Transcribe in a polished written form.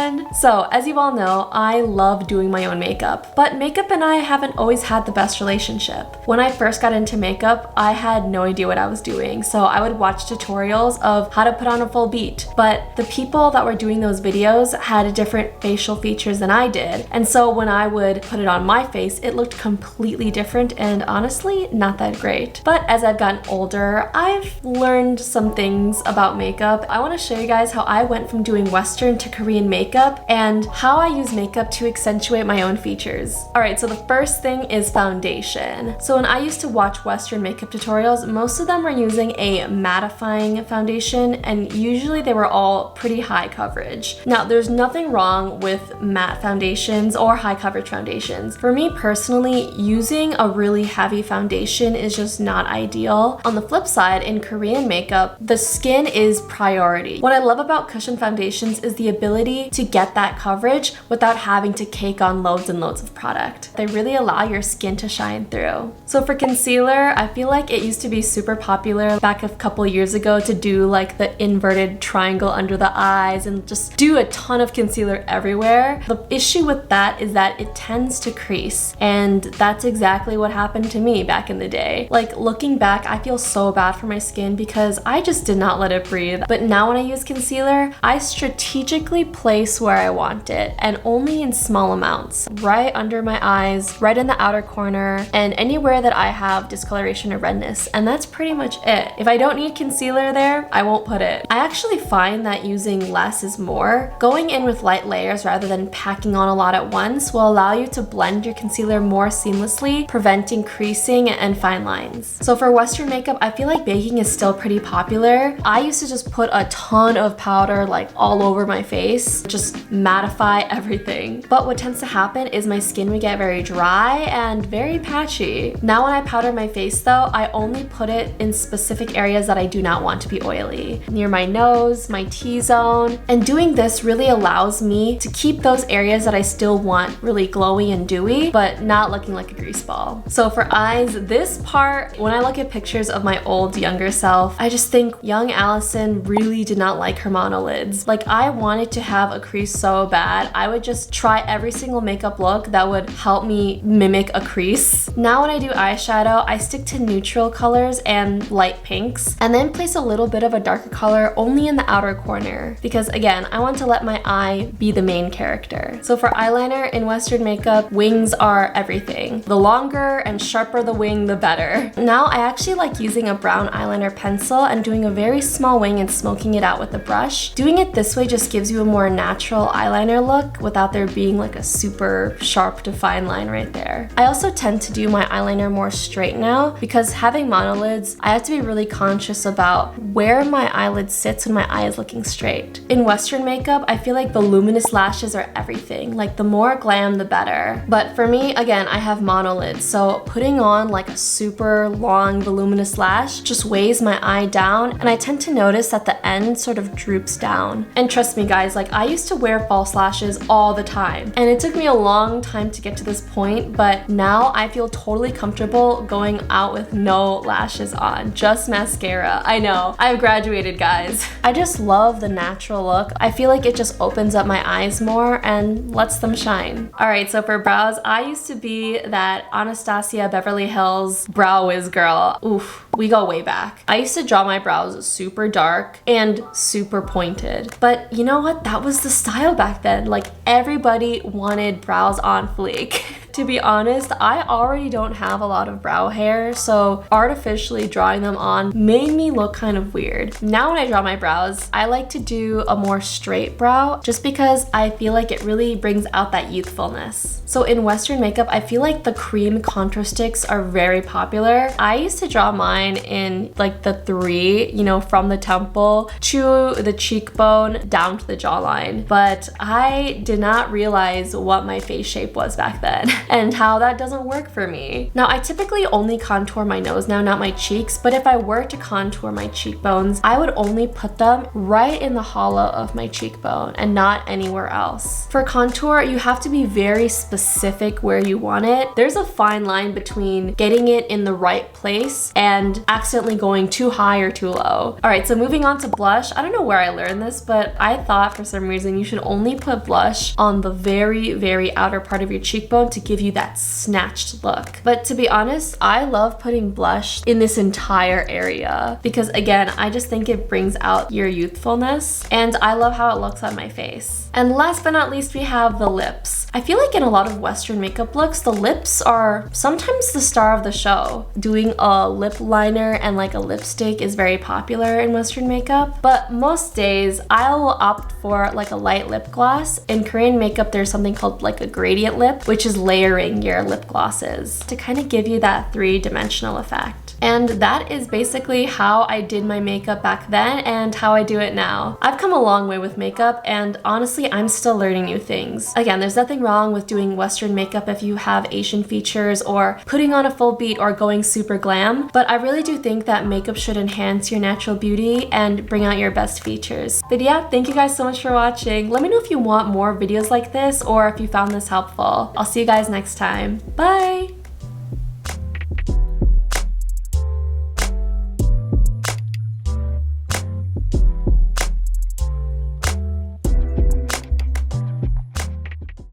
everyone! So, as you all know, I love doing my own makeup, but makeup and I haven't always had the best relationship. When I first got into makeup, I had no idea what I was doing, so I would watch tutorials of how to put on a full beat, but the people that were doing those videos had different facial features than I did, and so when I would put it on my face, it looked completely different and honestly, not that great. But as I've gotten older, I've learned some things about makeup. I want to show you guys how I went from doing Western to Korean makeup and how I use makeup to accentuate my own features. Alright, so the first thing is foundation. So when I used to watch Western makeup tutorials, most of them were using a mattifying foundation and usually they were all pretty high coverage. Now, there's nothing wrong with matte foundations or high coverage foundations. For me personally, using a really heavy foundation is just not ideal. On the flip side, in Korean makeup, the skin is priority. What I love about cushion foundations is the ability to get that coverage without having to cake on loads and loads of product. They really allow your skin to shine through. So for concealer, I feel like it used to be super popular back a couple years ago to do like the inverted triangle under the eyes and just do a ton of concealer everywhere. The issue with that is that it tends to crease, and that's exactly what happened to me back in the day. Like, looking back, I feel so bad for my skin because I just did not let it breathe. But now when I use concealer, I strategically place where I want it and only in small amounts. Right under my eyes, right in the outer corner, and anywhere that I have discoloration or redness. And that's pretty much it. If I don't need concealer there, I won't put it. I actually find that using less is more. Going in with light layers rather than packing on a lot at once will allow you to blend your concealer more seamlessly, preventing creasing and fine lines. So for Western makeup, I feel like baking is still pretty popular. I used to just put a ton of powder like all over my face, just mattify everything. But what tends to happen is my skin would get very dry and very patchy. Now when I powder my face though, I only put it in specific areas that I do not want to be oily. Near my nose, my T-zone. And doing this really allows me to keep those areas that I still want really glowy and dewy, but not looking like a grease ball. So for eyes, this part, when I look at pictures of my old younger self, I just think young Allison really did not like her monolids. Like, I wanted to have a crease so bad, I would just try every single makeup look that would help me mimic a crease. Now when I do eyeshadow, I stick to neutral colors and light pinks, and then place a little bit of a darker color only in the outer corner, because again, I want to let my eye be the main character. So for eyeliner in Western makeup, wings are everything. The longer and sharper the wing, the better. Now I actually like using a brown eyeliner pencil and doing a very small wing and smoking it out with a brush. Doing it this way just gives you a more natural eyeliner look without there being like a super sharp defined line right there. I also tend to do my eyeliner more straight now because having monolids, I have to be really conscious about where my eyelid sits when my eye is looking straight. In Western makeup, I feel like voluminous lashes are everything. Like, the more glam, the better. But for me, again, I have monolids, so putting on like a super long voluminous lash just weighs my eye down, and I tend to notice that the end sort of droops down. And trust me guys, like, I used to wear false lashes all the time, and it took me a long time to get to this point, but now I feel totally comfortable going out with no lashes on, just mascara. I know, I've graduated guys. I just love the natural look. I feel like it just opens up my eyes more and lets them shine. Alright, so for brows, I used to be that Anastasia Beverly Hills brow wiz girl. Oof, we go way back. I used to draw my brows super dark and super pointed. But you know what? That was the style back then. Like, everybody wanted brows on fleek. To be honest, I already don't have a lot of brow hair, so artificially drawing them on made me look kind of weird. Now when I draw my brows, I like to do a more straight brow just because I feel like it really brings out that youthfulness. So in Western makeup, I feel like the cream contour sticks are very popular. I used to draw mine in like the 3, you know, from the temple to the cheekbone down to the jawline, but I did not realize what my face shape was back then. and how that doesn't work for me. Now, I typically only contour my nose now, not my cheeks, but if I were to contour my cheekbones, I would only put them right in the hollow of my cheekbone and not anywhere else. For contour, you have to be very specific where you want it. There's a fine line between getting it in the right place and accidentally going too high or too low. All right, so moving on to blush. I don't know where I learned this, but I thought for some reason you should only put blush on the very, very outer part of your cheekbone to give you that snatched look. But to be honest, I love putting blush in this entire area because again, I just think it brings out your youthfulness and I love how it looks on my face. And last but not least, we have the lips. I feel like in a lot of Western makeup looks, the lips are sometimes the star of the show. Doing a lip liner and like a lipstick is very popular in Western makeup, but most days I'll opt for like a light lip gloss. In Korean makeup, there's something called like a gradient lip, which is layering your lip glosses to kind of give you that three-dimensional effect. And that is basically how I did my makeup back then and how I do it now. I've come a long way with makeup and honestly, I'm still learning new things. Again, there's nothing wrong with doing Western makeup if you have Asian features or putting on a full beat or going super glam, but I really do think that makeup should enhance your natural beauty and bring out your best features. But yeah, thank you guys so much for watching. Let me know if you want more videos like this or if you found this helpful. I'll see you guys next time. Bye!